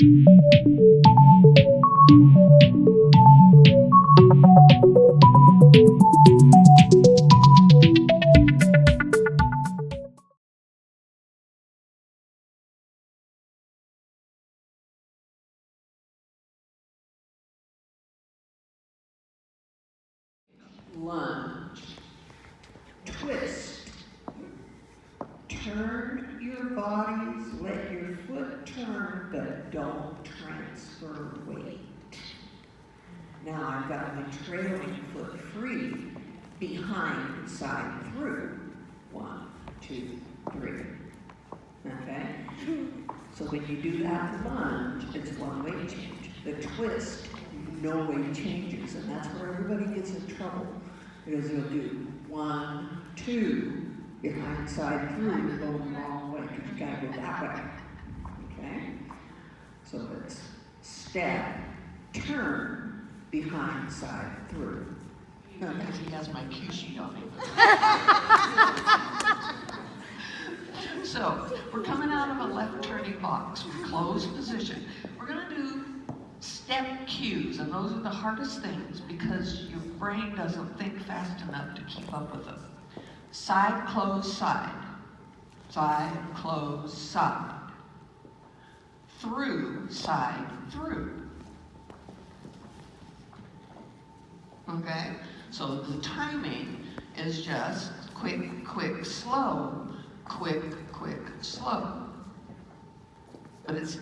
Lunge. Twist. Turn your bodies, let your foot turn, but don't transfer weight. Now I've got my trailing foot free, behind, side, through. 1, 2, 3. Okay? So when you do that lunge, it's one weight change. The twist, no weight changes, and that's where everybody gets in trouble. Because you'll do 1, 2, behind, side, through, you're going the wrong way, because you gotta go that way. Okay? So it's step, turn, behind, side, through. Because he has my cue sheet on him. So, we're coming out of a left turning box with closed position. We're gonna do step cues, and those are the hardest things because your brain doesn't think fast enough to keep up with them. Side, close, side. Side, close, side. Through, side, through. Okay? So the timing is just quick, quick, slow. Quick, quick, slow. But it's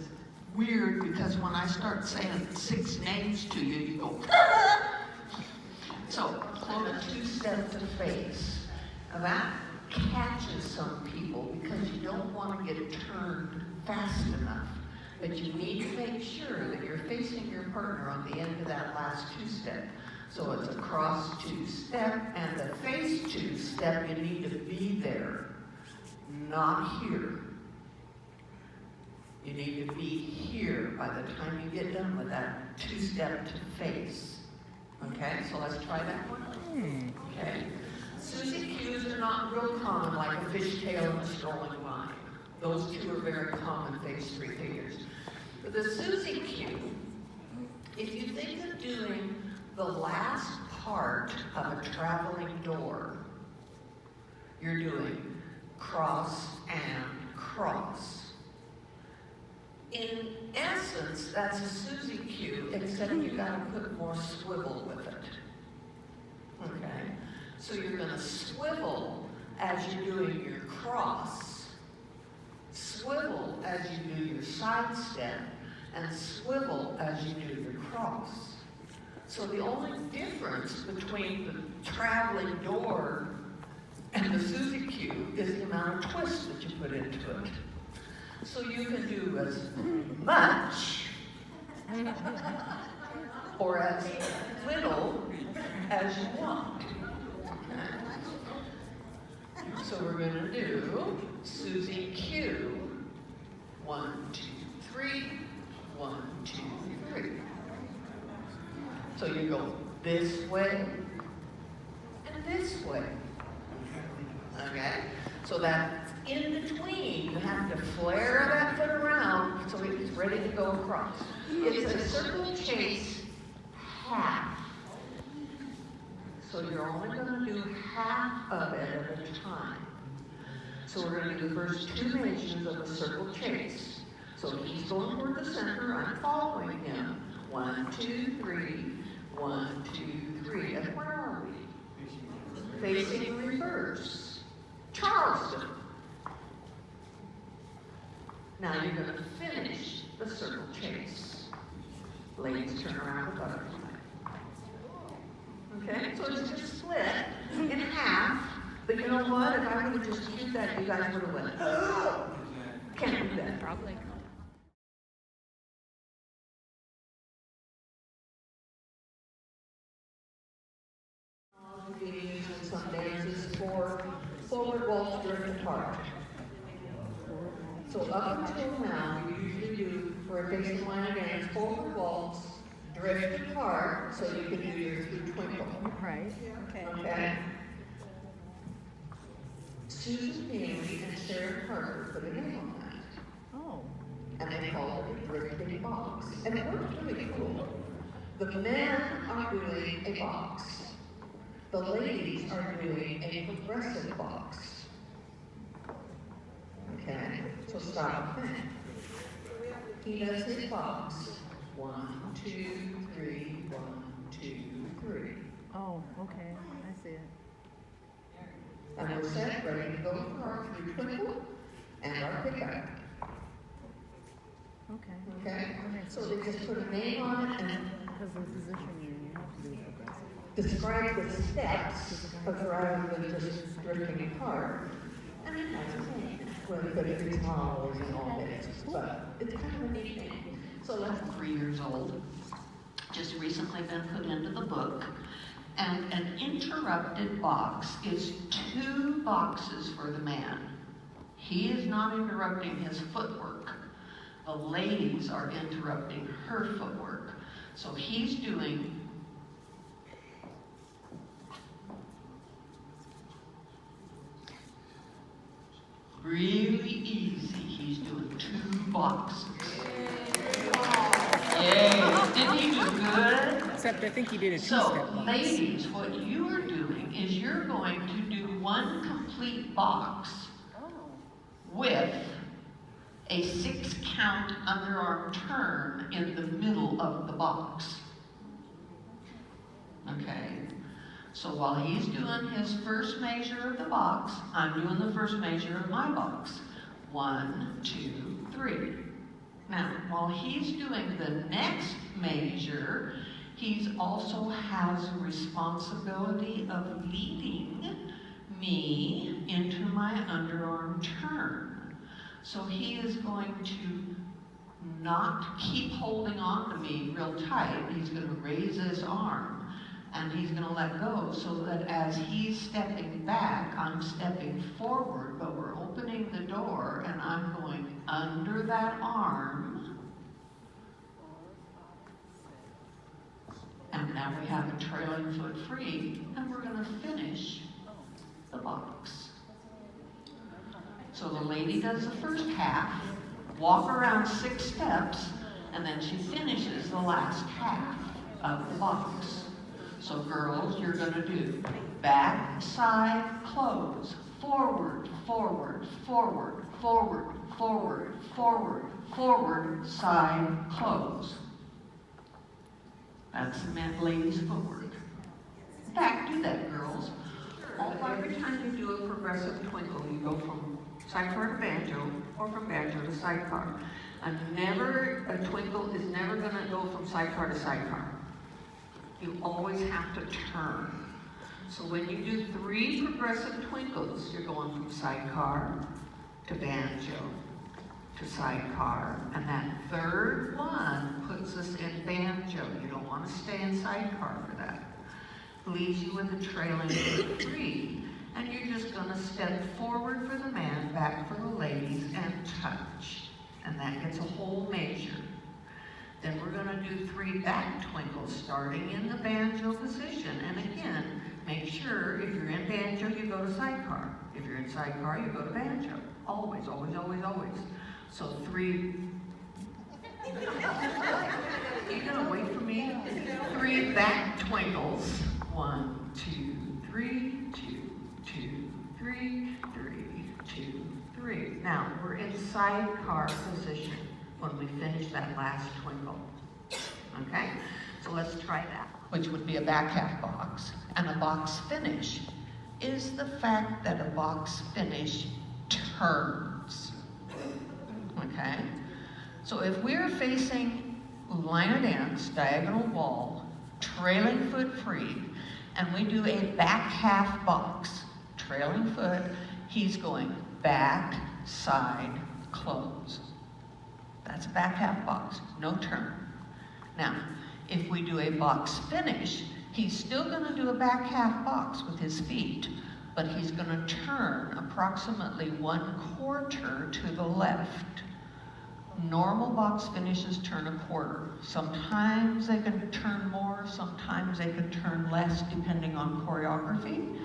weird because when I start saying 6 names to you, you go, so close 2 steps to face. Now that catches some people because you don't want to get turned fast enough. But you need to make sure that you're facing your partner on the end of that last 2-step. So it's a cross 2-step and the face 2-step, you need to be there, not here. You need to be here by the time you get done with that 2-step to face. Okay, so let's try that one. Okay. Susie Q's are not real common, like a fishtail and a strolling line. Those 2 are very common phase 3 figures. But the Susie Q, if you think of doing the last part of a traveling door, you're doing cross and cross. In essence, that's a Susie Q, except you gotta put more swivel with it. Okay? So you're gonna swivel as you're doing your cross, swivel as you do your side step, and swivel as you do your cross. So the only difference between the traveling door and the Susie Q is the amount of twist that you put into it. So you can do as much or as little as you want. So we're going to do Susie Q. 1, 2, 3. 1, 2, 3. So you go this way and this way. Okay? So that in between, you have to flare that foot around so it's ready to go across. It's a circle chase half. So you're only going to do half of it at a time. So we're going to do the first 2 measures of a circle chase. So he's going toward the center, I'm following him. 1, 2, 3, 1, 2, 3. And where are we? Facing reverse. Charleston. Now you're going to finish the circle chase. Ladies, turn around the butterfly. Okay, so it's just split in half. But you know what? If I would have just used that, you guys would have went, oh! Can't do that. Probably. Some dances for forward waltz drift apart. So up until now, we usually do for a basic line of dance, forward waltz, drift apart, so you can do your Thru Twinkle. Right. Okay. Okay? Susan Bailey and Sarah Carter put a name on that. Oh. and they call it a drifting box. And it works really cool. The men are doing a box. The ladies are doing a progressive box. Okay, so stop there. He does his box. 1, 2, 3, 1, 2, 3. Oh, okay, I see it. And we're set, ready to go for our Thru twinkle and our pickup. Okay. Okay? So they just put a name on it and Because of the position you have to do progressive. describe the steps of rather than just drifting apart. And it has a name. Well, you put it small and all this, but it's kind of a neat thing. So that's 3 years old. Just recently been put into the book. And an interrupted box is 2 boxes for the man. He is not interrupting his footwork. The ladies are interrupting her footwork. So he's doing really easy. He's doing 2 boxes. Yay! Didn't he do good? Except I think you did a So, two-step box. ladies, what you are doing is you're going to do 1 complete box with a 6-count underarm turn in the middle of the box. Okay? So while he's doing his first measure of the box, I'm doing the first measure of my box. 1, 2, 3. Now, while he's doing the next measure, he also has a responsibility of leading me into my underarm turn. So he is going to not keep holding on to me real tight. He's going to raise his arm and he's going to let go so that as he's stepping back, I'm stepping forward, but we're opening the door and I'm going under that arm. And now we have a trailing foot free, and we're going to finish the box. So the lady does the first half, walk around 6 steps, and then she finishes the last half of the box. So girls, you're going to do back, side, close, forward, forward, forward, forward, forward, forward, forward, side, close. That's the man, ladies' footwork. In fact, do that, girls. Every time you do a progressive twinkle, you go from sidecar to banjo, or from banjo to sidecar. A twinkle is never going to go from sidecar to sidecar. You always have to turn. So when you do 3 progressive twinkles, you're going from sidecar to banjo to sidecar, and that third one puts us in banjo. You don't want to stay in sidecar for that. Leaves you with a trailing foot free, and you're just going to step forward for the man, back for the ladies, and touch. And that gets a whole measure. Then we're going to do 3 back twinkles, starting in the banjo position. And again, make sure if you're in banjo, you go to sidecar. If you're in sidecar, you go to banjo. Always, always, always, always. So 3, you gonna wait for me? 3 back twinkles. 1, 2, 3, 2, 2, 3, 3, 2, 3. Now, we're in sidecar position when we finish that last twinkle. Okay? So let's try that. Which would be a back half box. And a box finish is the fact that a box finish turns. Okay? So if we're facing line of dance, diagonal wall, trailing foot free, and we do a back half box, trailing foot, he's going back, side, close. That's a back half box, no turn. Now, if we do a box finish, he's still going to do a back half box with his feet, but he's going to turn approximately 1/4 to the left. Normal box finishes turn 1/4. Sometimes they can turn more, sometimes they can turn less, depending on choreography.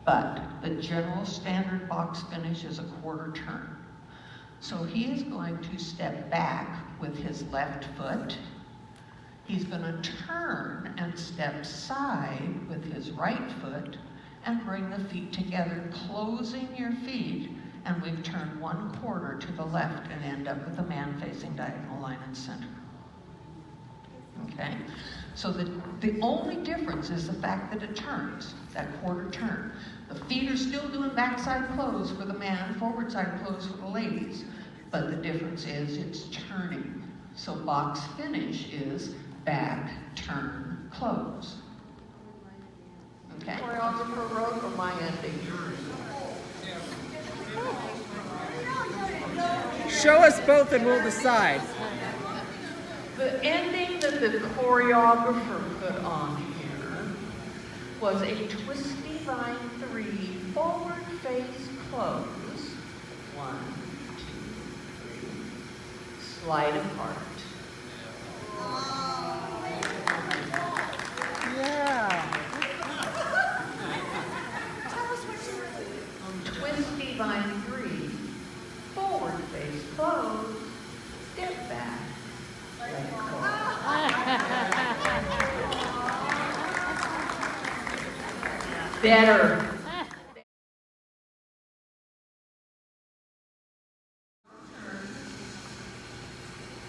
But the general standard box finish is a 1/4 turn. So he is going to step back with his left foot. He's going to turn and step side with his right foot and bring the feet together, closing your feet, and we've turned 1/4 to the left and end up with the man facing diagonal line in center. Okay? So the only difference is the fact that it turns, that quarter turn. The feet are still doing backside close for the man, forward side close for the ladies, but the difference is it's turning. So box finish is back, turn, close. Okay? Choreographer wrote or my ending? Show us both and we'll decide. The ending that the choreographer put on here was a twisty vine 3 forward face close. 1, 2, 3. Slide apart. Yeah. Twisty vine 3 forward face close. Step back. Let go. Better.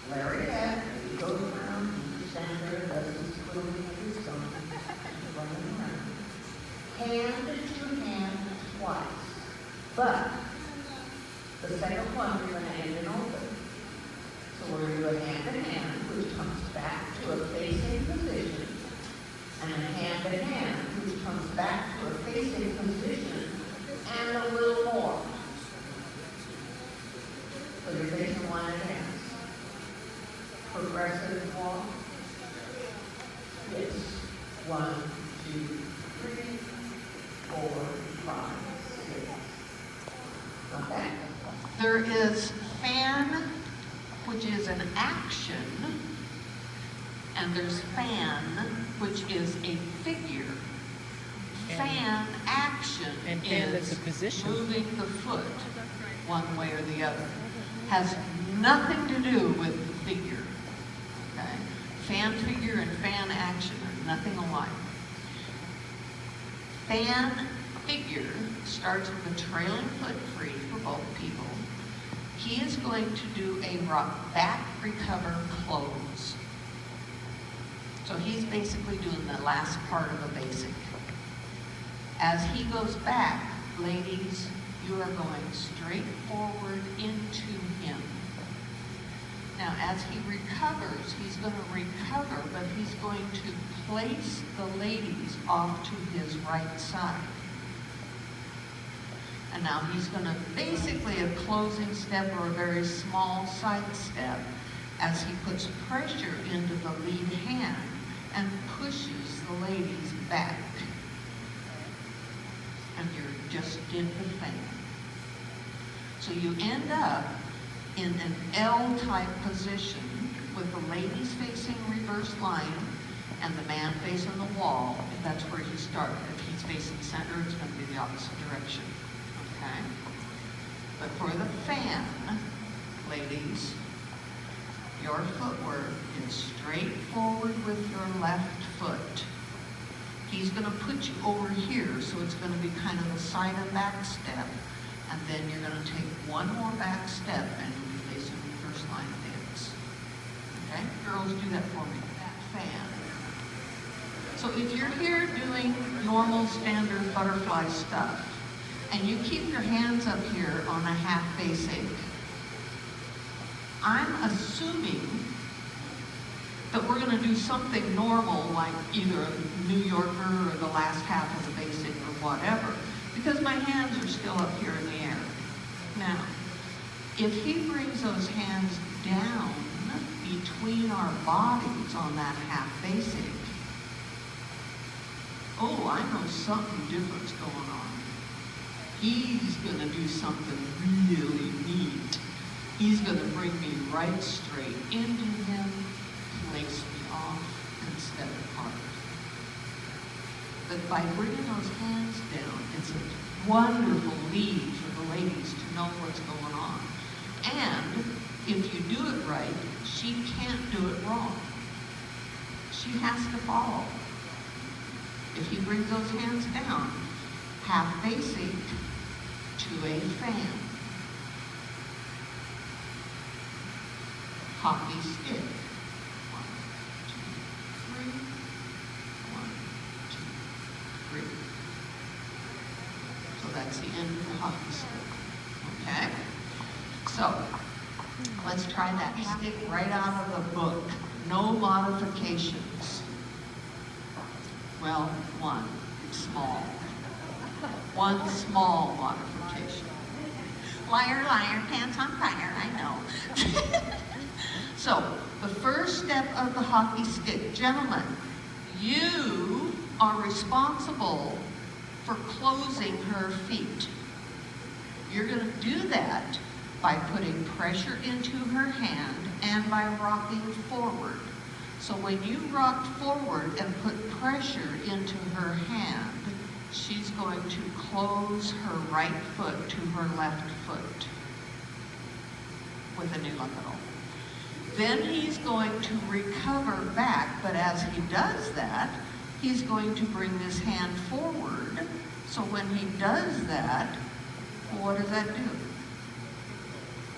Lariat, he goes around, he stands there, does his twiddling of his thumb, running around. Hand to hand twice. But the second one you're going to end it open. So we're going to do a hand to hand, which comes back to a facing position, and a hand to hand, which comes back to a facing position, and a little more. So you're facing one and dance. Progressive walk. Yes. 1, 2, 3, 4, 5, 6. Okay. There is fan, which is an action, and there's fan, which is a figure. Fan action And fan is is a position. moving the foot one way or the other. Has nothing to do with the figure. Okay? Fan figure and fan action are nothing alike. Fan figure starts with a trailing foot free for both people. He is going to do a back recover close. So he's basically doing the last part of a basic. As he goes back, ladies, you are going straight forward into him. Now, as he recovers, he's going to recover, but he's going to place the ladies off to his right side. And now he's going to basically a closing step or a very small side step as he puts pressure into the lead hand and pushes the ladies back. And you're just did the thing. So you end up in an L-type position with the ladies facing reverse line and the man facing the wall. And that's where he started. If he's facing center, it's going to be the opposite direction. Okay? But for the fan, ladies, your footwork is straight forward with your left foot. He's going to put you over here, so it's going to be kind of a side and back step. And then you're going to take one more back step and you'll be facing the first line dance. Okay? Girls, do that for me. That fan. So if you're here doing normal standard butterfly stuff, and you keep your hands up here on a half basic, I'm assuming that we're going to do something normal like either a New Yorker or the last half of the basic or whatever, because my hands are still up here in the air. Now, if he brings those hands down between our bodies on that half basic, oh, I know something different's going on. He's going to do something really neat. He's going to bring me right straight into him, place me off, and step apart. But by bringing those hands down, it's a wonderful lead for the ladies to know what's going on. And if you do it right, she can't do it wrong. She has to follow. If he brings those hands down, half basic to a fan. Hockey stick. 1, 2, 3. 1, 2, 3. So that's the end of the hockey stick. Okay? So, let's try that stick right out of the book. No modifications. Well, one small modification. Liar, liar, pants on fire, I know. So, the first step of the hockey stick, gentlemen, you are responsible for closing her feet. You're going to do that by putting pressure into her hand and by rocking forward. So when you rock forward and put pressure into her hand, she's going to close her right foot to her left foot with a new look. Then he's going to recover back, but as he does that, he's going to bring this hand forward. So when he does that, what does that do?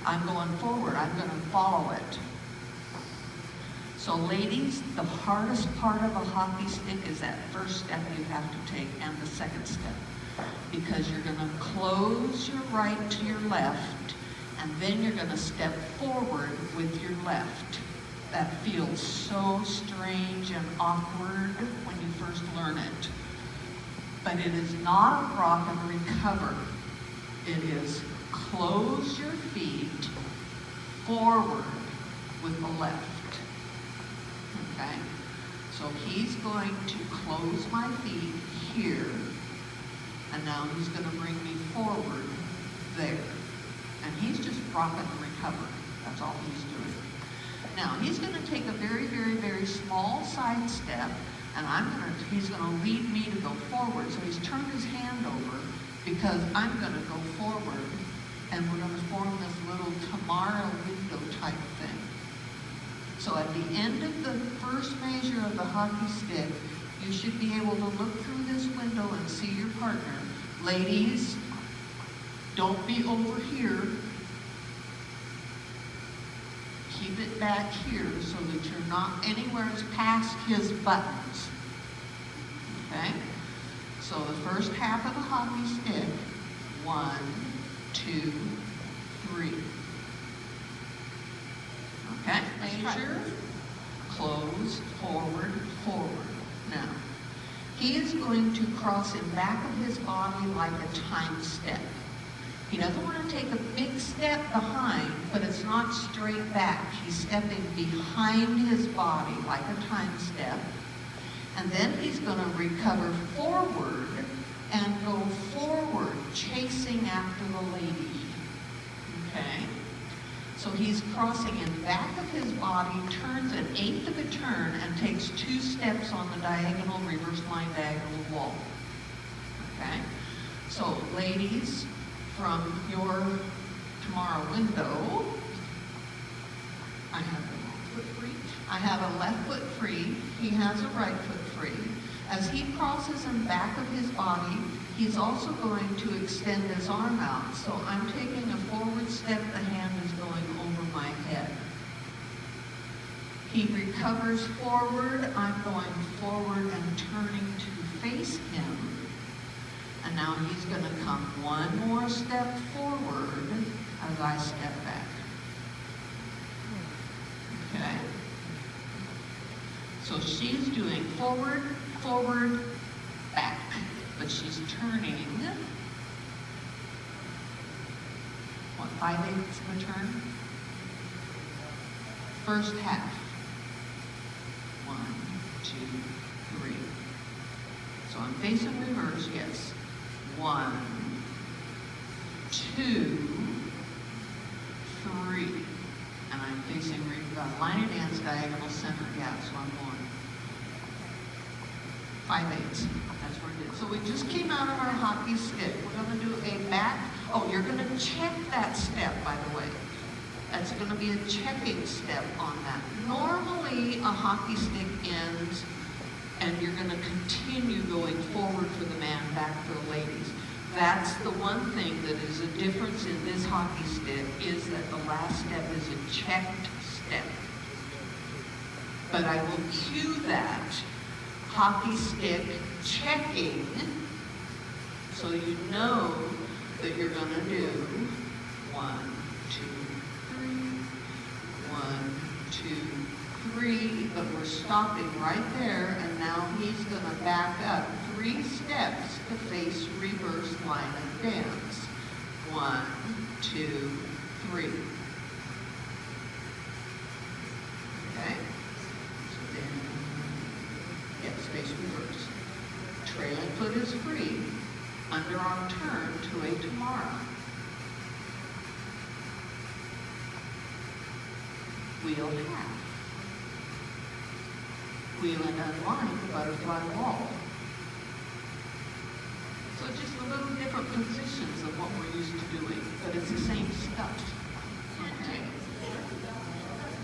I'm going forward, I'm going to follow it. So ladies, the hardest part of a hockey stick is that first step you have to take and the second step. Because you're going to close your right to your left, and then you're going to step forward with your left. That feels so strange and awkward when you first learn it. But it is not a rock and recover. It is close your feet forward with the left. Okay? So he's going to close my feet here, and now he's going to bring me forward there. And he's just rocking and recovering. That's all he's doing. Now, he's going to take a very, very, very small side step, and he's going to lead me to go forward. So he's turned his hand over because I'm going to go forward, and we're going to form this little Tamara window type thing. So at the end of the first measure of the hockey stick, you should be able to look through this window and see your partner. Ladies, don't be over here. Keep it back here so that you're not anywhere past his buttons. Okay? So the first half of the hockey stick, 1, 2, 3. Okay? Measure, close, forward, forward. Now, he is going to cross in back of his body like a time step. He doesn't want to take a big step behind, but it's not straight back. He's stepping behind his body like a time step. And then he's going to recover forward and go forward, chasing after the lady. Okay? So he's crossing in back of his body, turns an eighth of a turn, and takes 2 steps on the diagonal, reverse line diagonal wall. Okay? So ladies, from your Tamara window, I have a left foot free. I have a left foot free. He has a right foot free. As he crosses in back of his body, he's also going to extend his arm out. So I'm taking a forward step, the hand is going over my head. He recovers forward, I'm going forward and turning to face him. And now he's going to come one more step forward as I step back. Okay? So she's doing forward, forward, back. But she's turning, 5/8 of a turn? First half. 1, 2, 3. So I'm facing reverse, yes. 1, 2, 3. And I'm facing line and dance diagonal center gap, so I'm going 5/8. That's where it is. So we just came out of our hockey stick. We're going to do a back. Oh, you're going to check that step, by the way. That's going to be a checking step on that. Normally, a hockey stick ends, and you're going to continue going forward for the man, back for the ladies. That's the one thing that is a difference in this hockey stick, is that the last step is a checked step. But I will cue that hockey stick checking, so you know that you're going to do 1, 2, 3, 1, 2, 3, but we're stopping right there, and now he's going to back up 3 steps to face reverse line of dance. 1, 2, 3. Okay? So then, yes, face reverse. Trailing foot is free. Underarm turn to a Tamara. Wheel half. Wheel and unwind the butterfly wall. So just a little different positions of what we're used to doing, but it's the same stuff. Okay.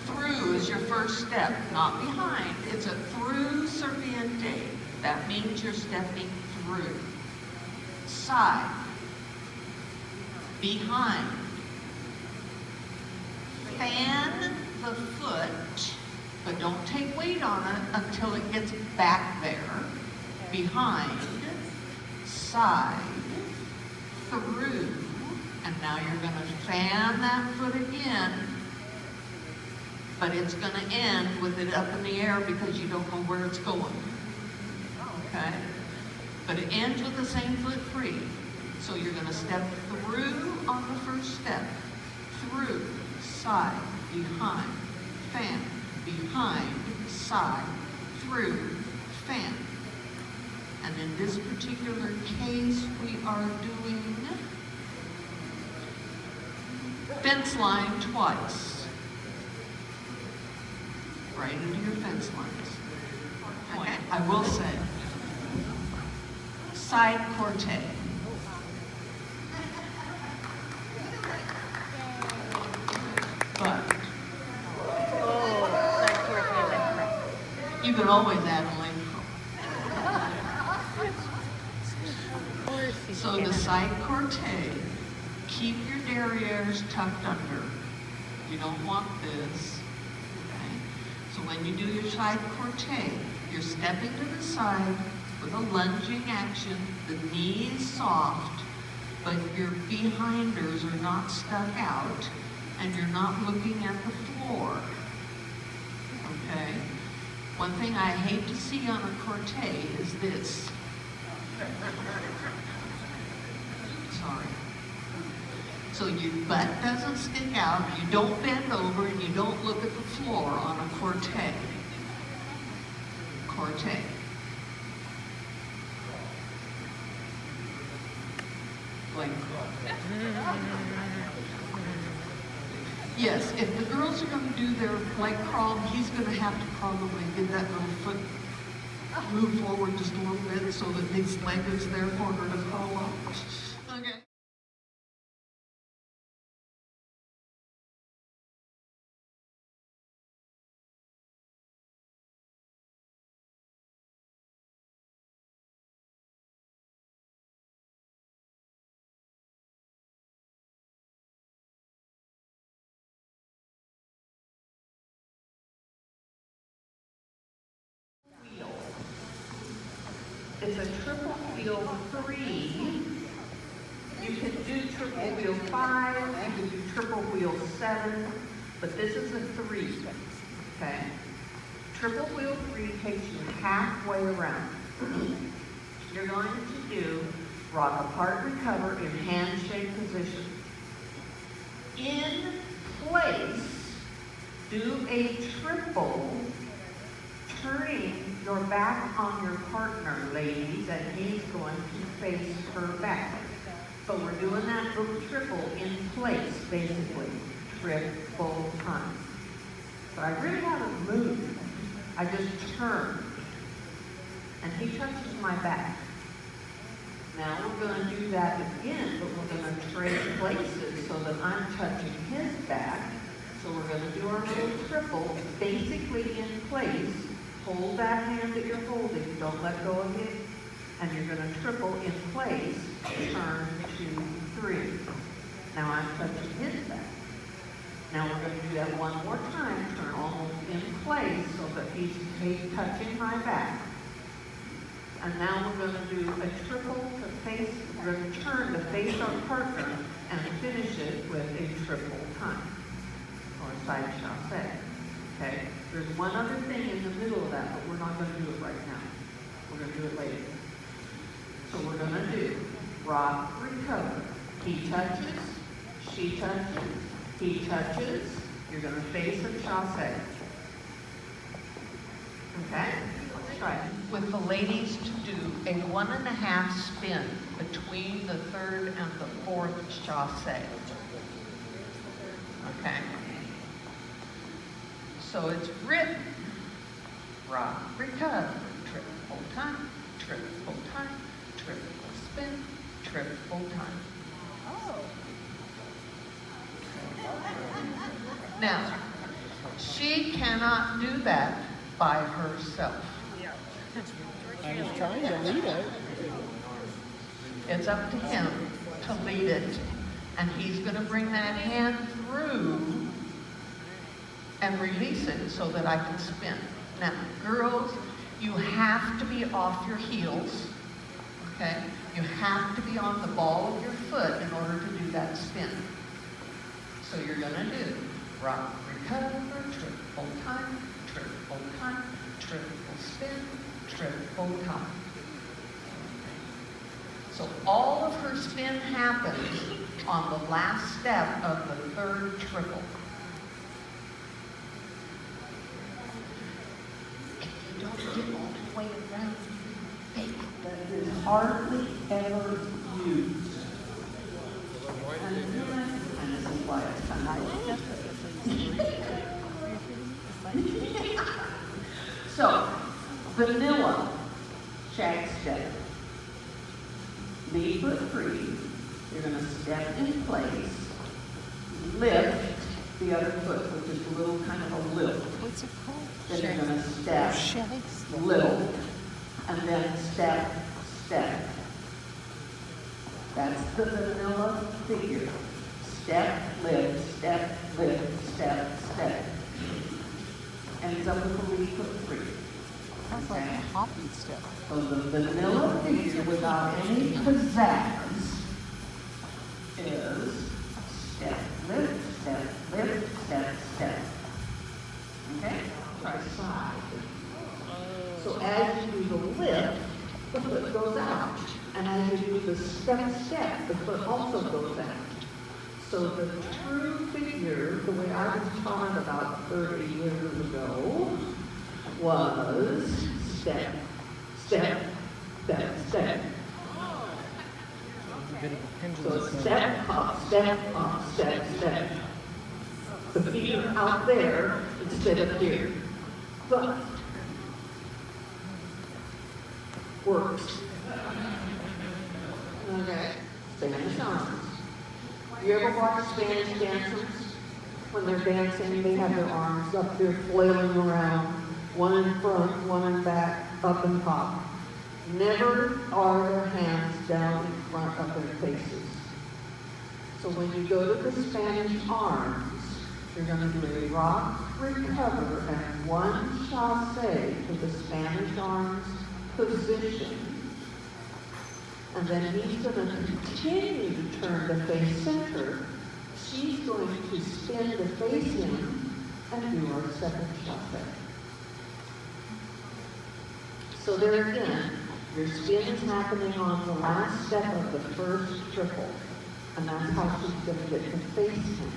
Through is your first step, not behind. It's a through serpiente. That means you're stepping through. Side. Behind. Fan the foot, but don't take weight on it until it gets back there. Behind. Side. Through. And now you're going to fan that foot again, but it's going to end with it up in the air because you don't know where it's going. Okay? But it ends with the same foot free. So you're going to step through on the first step. Through, side, behind, fan, behind, side, through, fan. And in this particular case, we are doing fence line twice. Right into your fence lines. Point. Okay. I will say, side Corte. But you can always add a link. So the side Corte, keep your derrieres tucked under. You don't want this. Okay? So when you do your side Corte, you're stepping to the side with a lunging action. The knee is soft, but your behinders are not stuck out, and you're not looking at the floor. Okay? One thing I hate to see on a Corte is this. Sorry. So your butt doesn't stick out, you don't bend over, and you don't look at the floor on a Corte. Corte. Like, yes, if the girls are going to do their leg crawl, he's going to have to probably get that little foot move forward just a little bit so that his leg is there for her to follow. Okay. It's a triple wheel 3. You can do triple wheel 5, you can do triple wheel 7, but this is a 3, okay? Triple wheel 3 takes you halfway around. You're going to do rock apart, recover in handshake position. In place, do a triple, turning your back on your partner, ladies, and he's going to face her back. But we're doing that little triple in place, basically, triple times. But I really haven't moved. I just turn, and he touches my back. Now we're going to do that again, but we're going to trade places so that I'm touching his back, So we're gonna do our little triple, basically in place. Hold that hand that you're holding, don't let go of it. And you're gonna triple in place, turn 2, 3. Now I'm touching his back. Now we're gonna do that one more time, turn almost in place so that he's touching my back. And now we're gonna do a triple to face, we're gonna turn to face our partner and finish it with a triple time, or a side chassé, okay? There's one other thing in the middle of that, but we're not gonna do it right now. We're gonna do it later. So we're gonna do rock, recover. He touches, she touches, he touches, you're gonna face and chassé. Okay? Let's try it. With the ladies to do a 1.5 spin between the third and the fourth chassé. Okay? So it's written, rock, recover, triple time, triple time, triple spin, triple time. Oh. Now, she cannot do that by herself. I was trying to lead it. It's up to him to lead it. And he's going to bring that hand through and release it so that I can spin. Now, girls, you have to be off your heels, okay? You have to be on the ball of your foot in order to do that spin. So you're going to do rock, recover, triple time, triple spin, triple time. So all of her spin happens on the last step of the third triple. If you don't get all the way around, fake. That is hardly ever used. And this is why it's kind of So, vanilla, shag step. Lead foot free. You're going to step in place, lift the other foot, which is a little kind of a lift. What's it called? Then you're going to step, Shag Step. lift, and then step, step. That's the vanilla figure. Step, lift, step, lift, step, step. Ends up with a lead foot free. Sounds like a hopping step. So the vanilla figure without any pizzazz is step, lift, step, lift, step, step. Okay? Try side. So as you do the lift, the foot goes out. And as you do the step, step, the foot also goes out. So the true figure, the way I was taught about 30 years ago, was step, step, step, step. A bit of a So pendulum. it's step, up, step, up, step, step. The feet are out there instead of here. But works. Okay. Spanish arms. You ever watch Spanish dancers? When they're dancing, they have their arms up there flailing around, one in front, one in back, up and top. Never are their hands down in front of their faces. So when you go to the Spanish arms, you're going to do a rock, recover, and one chassé to the Spanish arms position. And then he's going to continue to turn to face center. She's going to spin to face him and do our second chassé. So there again, your spin is happening on the last step of the first triple. And that's how she's going to get to face him.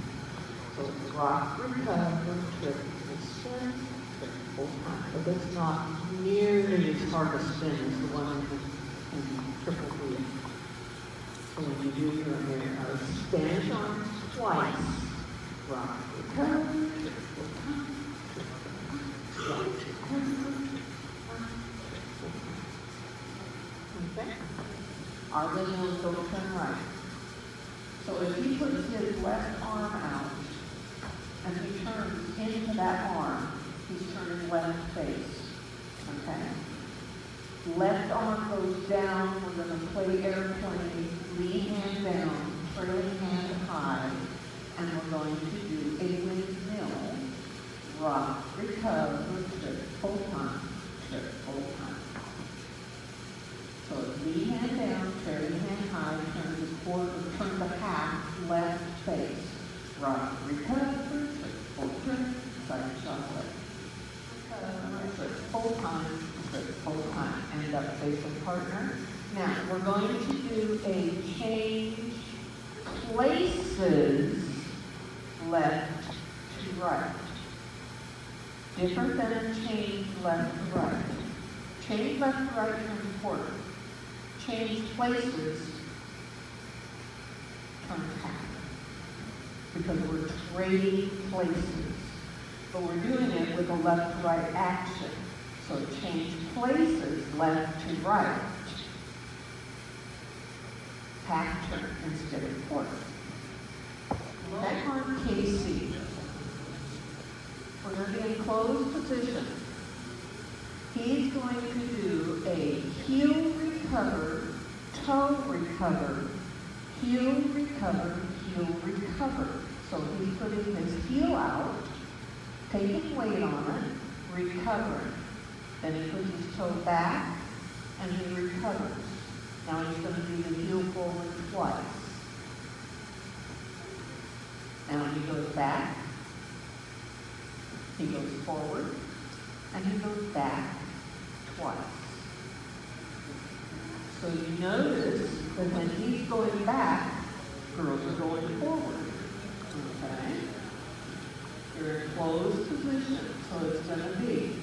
So it's rock, recover, triple spin, triple time. But it's not nearly as hard a spin as the one in triple wheel. So when you do your Spanish arms twice, rock, recover, triple time, rock, recover. Okay? Our windmill is going to turn right. So if he puts his left arm out, As he turns into that arm, he's turning left face, okay? Left arm goes down, we're gonna play airplane, lead hand down, trailing hand high, and we're going to do a windmill, rock, recover, trip, full time, trip, full time. So lead hand down, trailing hand high, turn the quarter, turn the half, left face, rock, recover, trip, full turn, side shuffle. Trip, full time, end up facing partner. Now, we're going to do a change places left to right. Different than a change left to right. Change left to right turn quarter. Change places turn half. Because we're trading places. But we're doing it with a left to right action. So change places left to right. Half turn instead of quarter. Back on Casey. We're going to be in closed position. He's going to do a heel recover, toe recover, heel recover, heel recover. So he's putting his heel out, taking weight on it, recovering. Then he puts his toe back, and he recovers. Now he's going to do the heel forward twice. Now he goes back, he goes forward, and he goes back twice. So you notice that when he's going back, girls are going forward. Okay? You're in closed position, so it's going to be